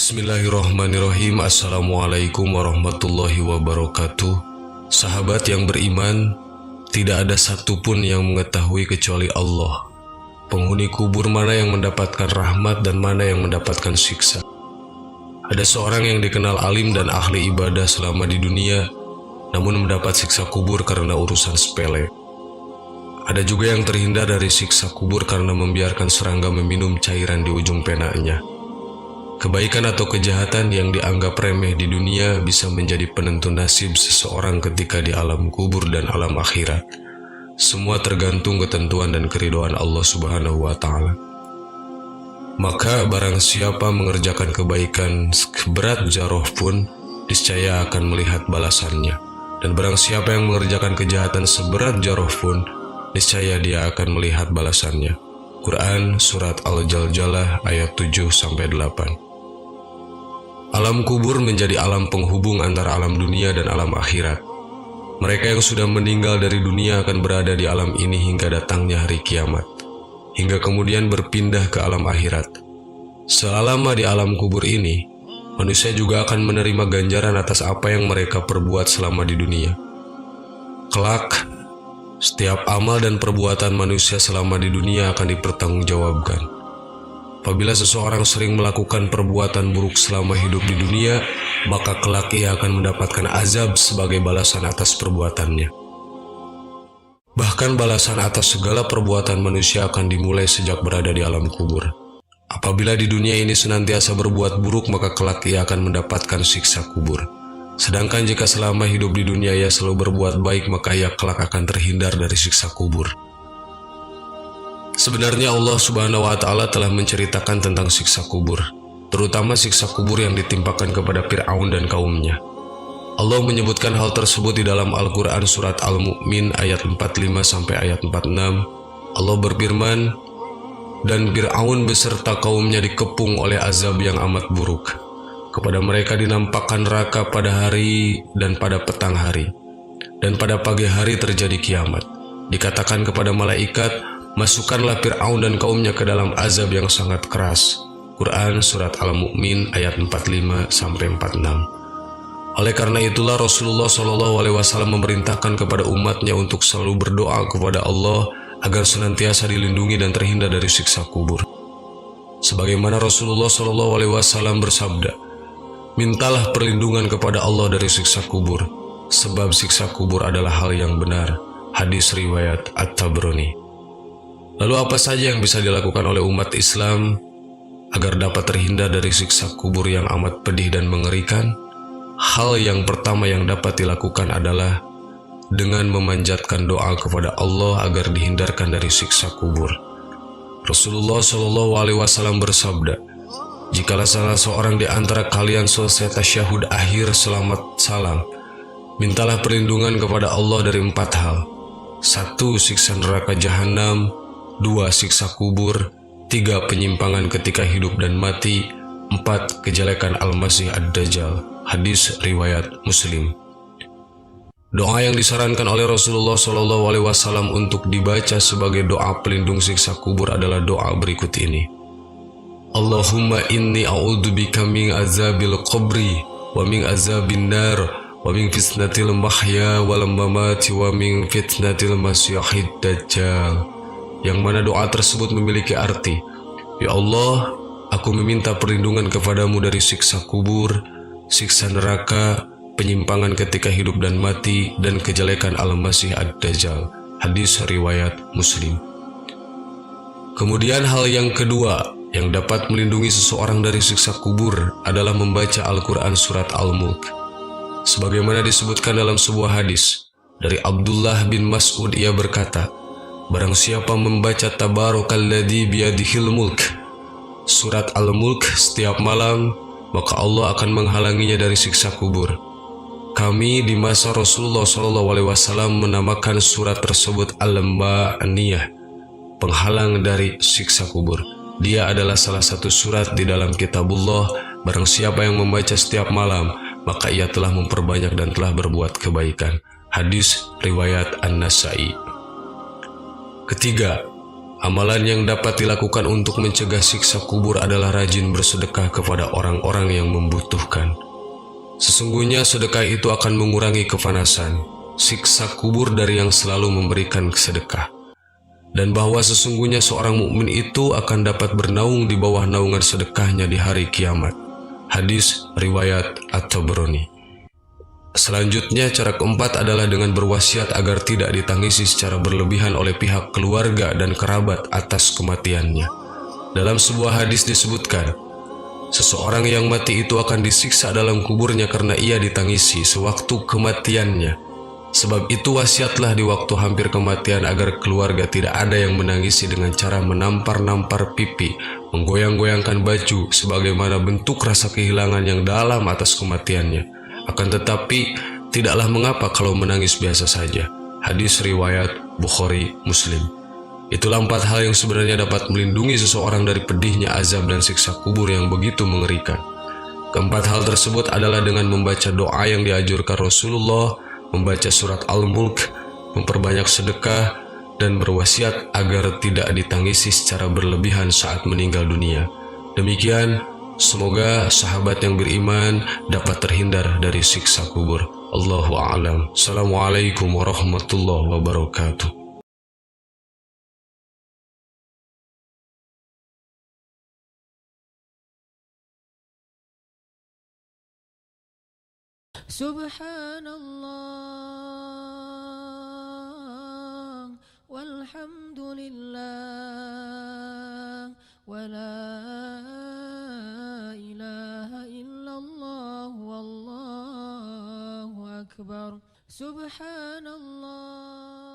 Bismillahirrahmanirrahim. Assalamualaikum warahmatullahi wabarakatuh. Sahabat yang beriman, tidak ada satupun yang mengetahui kecuali Allah, penghuni kubur mana yang mendapatkan rahmat dan mana yang mendapatkan siksa. Ada seorang yang dikenal alim dan ahli ibadah selama di dunia, namun mendapat siksa kubur karena urusan sepele. Ada juga yang terhindar dari siksa kubur karena membiarkan serangga meminum cairan di ujung penanya. Kebaikan atau kejahatan yang dianggap remeh di dunia bisa menjadi penentu nasib seseorang ketika di alam kubur dan alam akhirat. Semua tergantung ketentuan dan keridhaan Allah Subhanahu wa Ta'ala. Maka barang siapa mengerjakan kebaikan seberat zarah pun, niscaya akan melihat balasannya. Dan barang siapa yang mengerjakan kejahatan seberat zarah pun, niscaya dia akan melihat balasannya. Quran Surat Al-Jaljalah ayat 7-8. Alam kubur menjadi alam penghubung antara alam dunia dan alam akhirat. Mereka yang sudah meninggal dari dunia akan berada di alam ini hingga datangnya hari kiamat, hingga kemudian berpindah ke alam akhirat. Selama di alam kubur ini, manusia juga akan menerima ganjaran atas apa yang mereka perbuat selama di dunia. Kelak, setiap amal dan perbuatan manusia selama di dunia akan dipertanggungjawabkan. Apabila seseorang sering melakukan perbuatan buruk selama hidup di dunia, maka kelak ia akan mendapatkan azab sebagai balasan atas perbuatannya. Bahkan balasan atas segala perbuatan manusia akan dimulai sejak berada di alam kubur. Apabila di dunia ini senantiasa berbuat buruk, maka kelak ia akan mendapatkan siksa kubur. Sedangkan jika selama hidup di dunia ia selalu berbuat baik, maka ia kelak akan terhindar dari siksa kubur. Sebenarnya Allah Subhanahu wa Ta'ala telah menceritakan tentang siksa kubur, terutama siksa kubur yang ditimpakan kepada Fir'aun dan kaumnya. Allah menyebutkan hal tersebut di dalam Al-Quran Surat Al-Mu'min ayat 45 sampai ayat 46. Allah berfirman, "Dan Fir'aun beserta kaumnya dikepung oleh azab yang amat buruk. Kepada mereka dinampakkan neraka pada hari dan pada petang hari, dan pada pagi hari terjadi kiamat. Dikatakan kepada malaikat, masukkanlah Fir'aun dan kaumnya ke dalam azab yang sangat keras." Quran Surat Al-Mu'min ayat 45-46. Oleh karena itulah Rasulullah SAW memerintahkan kepada umatnya untuk selalu berdoa kepada Allah agar senantiasa dilindungi dan terhindar dari siksa kubur. Sebagaimana Rasulullah SAW bersabda, "Mintalah perlindungan kepada Allah dari siksa kubur, sebab siksa kubur adalah hal yang benar." Hadis riwayat At-Tabrani. Lalu apa saja yang bisa dilakukan oleh umat Islam agar dapat terhindar dari siksa kubur yang amat pedih dan mengerikan? Hal yang pertama yang dapat dilakukan adalah dengan memanjatkan doa kepada Allah agar dihindarkan dari siksa kubur. Rasulullah SAW bersabda, "Jikalau salah seorang di antara kalian selesai tasyahud akhir selamat salam, mintalah perlindungan kepada Allah dari 4 hal. 1. Siksa neraka jahanam. 2. Siksa kubur. 3. Penyimpangan ketika hidup dan mati. 4. Kejelekan Al-Masih Ad-Dajjal." Hadis riwayat Muslim. Doa yang disarankan oleh Rasulullah SAW untuk dibaca sebagai doa pelindung siksa kubur adalah doa berikut ini. "Allahumma inni a'udzubika min azabil qabri wa min azabin nar wa min fitnatil mahya wal mamati wa min fitnatil masyihid dajjal." Yang mana doa tersebut memiliki arti, "Ya Allah, aku meminta perlindungan kepadamu dari siksa kubur, siksa neraka, penyimpangan ketika hidup dan mati, dan kejelekan Al-Masih Ad-Dajjal." Hadis riwayat Muslim. Kemudian hal yang kedua yang dapat melindungi seseorang dari siksa kubur adalah membaca Al-Quran Surat Al-Mulk. Sebagaimana disebutkan dalam sebuah hadis dari Abdullah bin Mas'ud, ia berkata, "Barang siapa membaca Tabarakalladzi biyadihil mulk, Surat Al-Mulk setiap malam, maka Allah akan menghalanginya dari siksa kubur." Kami di masa Rasulullah SAW menamakan surat tersebut Al-Ma'aniyah, penghalang dari siksa kubur. Dia adalah salah satu surat di dalam kitabullah. Barang siapa yang membaca setiap malam, maka ia telah memperbanyak dan telah berbuat kebaikan. Hadis riwayat An-Nasai. Ketiga, Amalan yang dapat dilakukan untuk mencegah siksa kubur adalah rajin bersedekah kepada orang-orang yang membutuhkan. Sesungguhnya sedekah itu akan mengurangi kepanasan, siksa kubur dari yang selalu memberikan sedekah. Dan bahwa sesungguhnya seorang mukmin itu akan dapat bernaung di bawah naungan sedekahnya di hari kiamat. Hadis riwayat At-Tabrani. Selanjutnya, cara keempat adalah dengan berwasiat agar tidak ditangisi secara berlebihan oleh pihak keluarga dan kerabat atas kematiannya. Dalam sebuah hadis disebutkan, seseorang yang mati itu akan disiksa dalam kuburnya karena ia ditangisi sewaktu kematiannya. Sebab itu wasiatlah di waktu hampir kematian agar keluarga tidak ada yang menangisi dengan cara menampar-nampar pipi, menggoyang-goyangkan baju sebagaimana bentuk rasa kehilangan yang dalam atas kematiannya. Akan tetapi, tidaklah mengapa kalau menangis biasa saja. Hadis riwayat Bukhari Muslim. Itulah 4 hal yang sebenarnya dapat melindungi seseorang dari pedihnya azab dan siksa kubur yang begitu mengerikan. Keempat hal tersebut adalah dengan membaca doa yang dianjurkan Rasulullah, membaca surat Al-Mulk, memperbanyak sedekah, dan berwasiat agar tidak ditangisi secara berlebihan saat meninggal dunia. Demikian, semoga sahabat yang beriman dapat terhindar dari siksa kubur. Allahu a'lam. Assalamualaikum warahmatullahi wabarakatuh. Subhanallah walhamdulillah wala ilaha illallah wallahu akbar. Subhanallah